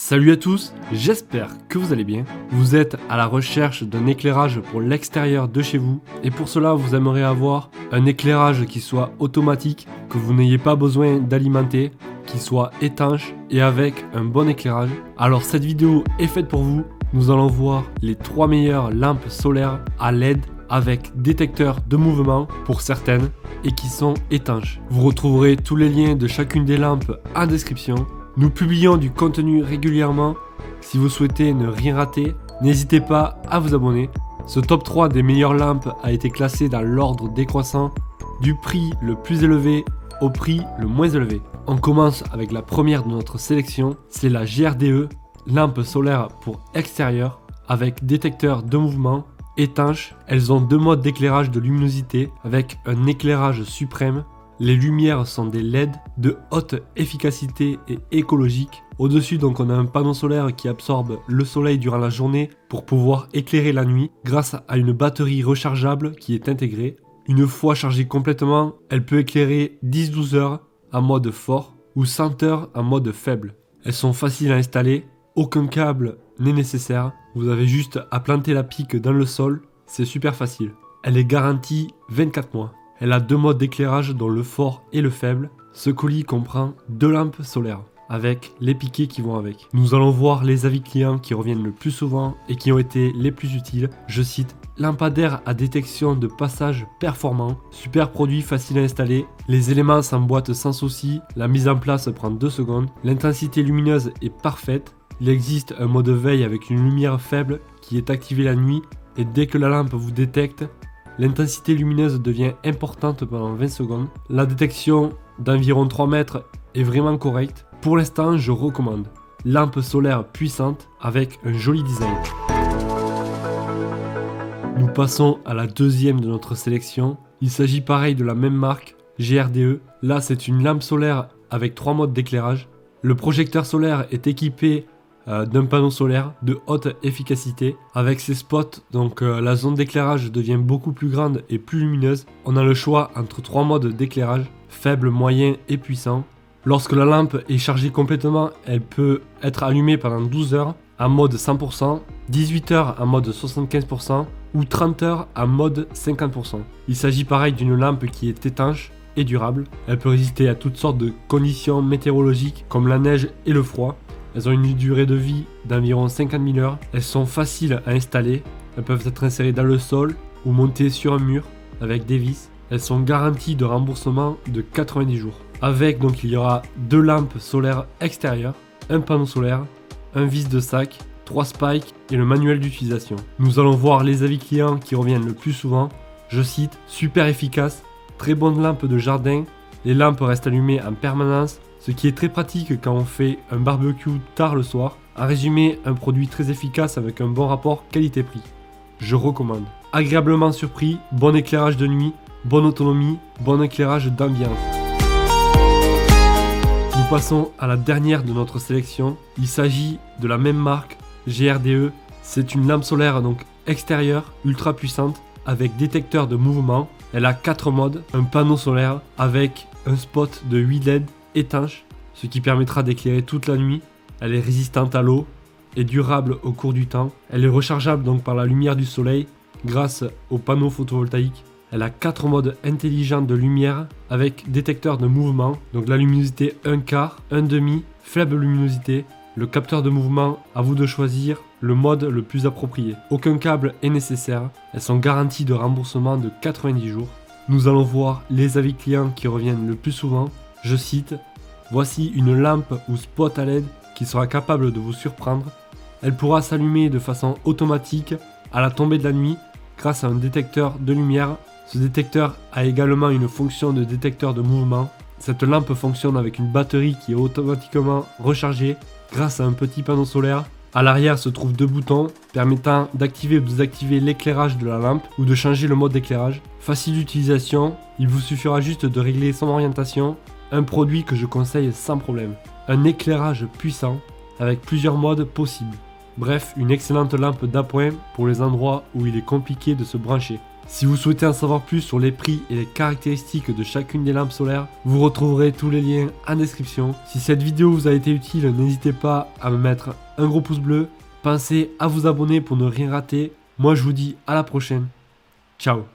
Salut à tous, j'espère que vous allez bien. Vous êtes à la recherche d'un éclairage pour l'extérieur de chez vous et pour cela vous aimeriez avoir un éclairage qui soit automatique, que vous n'ayez pas besoin d'alimenter, qui soit étanche et avec un bon éclairage. Alors cette vidéo est faite pour vous. Nous allons voir les 3 meilleures lampes solaires à LED avec détecteur de mouvement pour certaines et qui sont étanches. Vous retrouverez tous les liens de chacune des lampes en description. Nous publions du contenu régulièrement. Si vous souhaitez ne rien rater, n'hésitez pas à vous abonner. Ce top 3 des meilleures lampes a été classé dans l'ordre décroissant du prix le plus élevé au prix le moins élevé. On commence avec la première de notre sélection, c'est la GRDE, lampe solaire pour extérieur avec détecteur de mouvement étanche. Elles ont 2 modes d'éclairage de luminosité avec un éclairage suprême. Les lumières sont des LED de haute efficacité et écologique. Au-dessus, donc, on a un panneau solaire qui absorbe le soleil durant la journée pour pouvoir éclairer la nuit grâce à une batterie rechargeable qui est intégrée. Une fois chargée complètement, elle peut éclairer 10-12 heures en mode fort ou 100 heures en mode faible. Elles sont faciles à installer, aucun câble n'est nécessaire. Vous avez juste à planter la pique dans le sol, c'est super facile. Elle est garantie 24 mois. Elle a 2 modes d'éclairage dont le fort et le faible. Ce colis comprend 2 lampes solaires avec les piquets qui vont avec. Nous allons voir les avis clients qui reviennent le plus souvent et qui ont été les plus utiles. Je cite: lampadaire à détection de passage performant, super produit facile à installer, les éléments s'emboîtent sans souci, la mise en place prend 2 secondes, l'intensité lumineuse est parfaite, il existe un mode veille avec une lumière faible qui est activé la nuit et dès que la lampe vous détecte, l'intensité lumineuse devient importante pendant 20 secondes. La détection d'environ 3 mètres est vraiment correcte. Pour l'instant, je recommande. Lampe solaire puissante avec un joli design. Nous passons à la deuxième de notre sélection. Il s'agit pareil de la même marque, GRDE. Là, c'est une lampe solaire avec 3 modes d'éclairage. Le projecteur solaire est équipé d'un panneau solaire de haute efficacité avec ses spots, donc la zone d'éclairage devient beaucoup plus grande et plus lumineuse. On a le choix entre 3 modes d'éclairage, faible, moyen et puissant. Lorsque la lampe est chargée complètement, elle peut être allumée pendant 12 heures en mode 100%, 18 heures en mode 75% ou 30 heures en mode 50%. Il s'agit pareil d'une lampe qui est étanche et durable. Elle peut résister à toutes sortes de conditions météorologiques comme la neige et le froid. Elles ont une durée de vie d'environ 50 000 heures. Elles sont faciles à installer. Elles peuvent être insérées dans le sol ou montées sur un mur avec des vis. Elles sont garanties de remboursement de 90 jours. Avec donc il y aura 2 lampes solaires extérieures, un panneau solaire, un vis de sac, 3 spikes et le manuel d'utilisation. Nous allons voir les avis clients qui reviennent le plus souvent. Je cite: super efficace, très bonne lampe de jardin. Les lampes restent allumées en permanence, ce qui est très pratique quand on fait un barbecue tard le soir. En résumé, un produit très efficace avec un bon rapport qualité-prix. Je recommande. Agréablement surpris, bon éclairage de nuit, bonne autonomie, bon éclairage d'ambiance. Nous passons à la dernière de notre sélection. Il s'agit de la même marque, GRDE. C'est une lampe solaire donc extérieure, ultra puissante, avec détecteur de mouvement. Elle a 4 modes, un panneau solaire avec un spot de 8 LED étanche, ce qui permettra d'éclairer toute la nuit. Elle est résistante à l'eau et durable au cours du temps. Elle est rechargeable donc par la lumière du soleil grâce au panneau photovoltaïque. Elle a 4 modes intelligents de lumière avec détecteur de mouvement, donc la luminosité 1/4, 1/2, faible luminosité. Le capteur de mouvement, à vous de choisir le mode le plus approprié. Aucun câble est nécessaire. Elles sont garanties de remboursement de 90 jours. Nous allons voir les avis clients qui reviennent le plus souvent. Je cite: voici une lampe ou spot à LED qui sera capable de vous surprendre. Elle pourra s'allumer de façon automatique à la tombée de la nuit grâce à un détecteur de lumière. Ce détecteur a également une fonction de détecteur de mouvement. Cette lampe fonctionne avec une batterie qui est automatiquement rechargée grâce à un petit panneau solaire. À l'arrière se trouvent 2 boutons permettant d'activer ou de désactiver l'éclairage de la lampe ou de changer le mode d'éclairage. Facile d'utilisation, il vous suffira juste de régler son orientation. Un produit que je conseille sans problème. Un éclairage puissant avec plusieurs modes possibles. Bref, une excellente lampe d'appoint pour les endroits où il est compliqué de se brancher. Si vous souhaitez en savoir plus sur les prix et les caractéristiques de chacune des lampes solaires, vous retrouverez tous les liens en description. Si cette vidéo vous a été utile, n'hésitez pas à me mettre un gros pouce bleu. Pensez à vous abonner pour ne rien rater. Moi je vous dis à la prochaine. Ciao.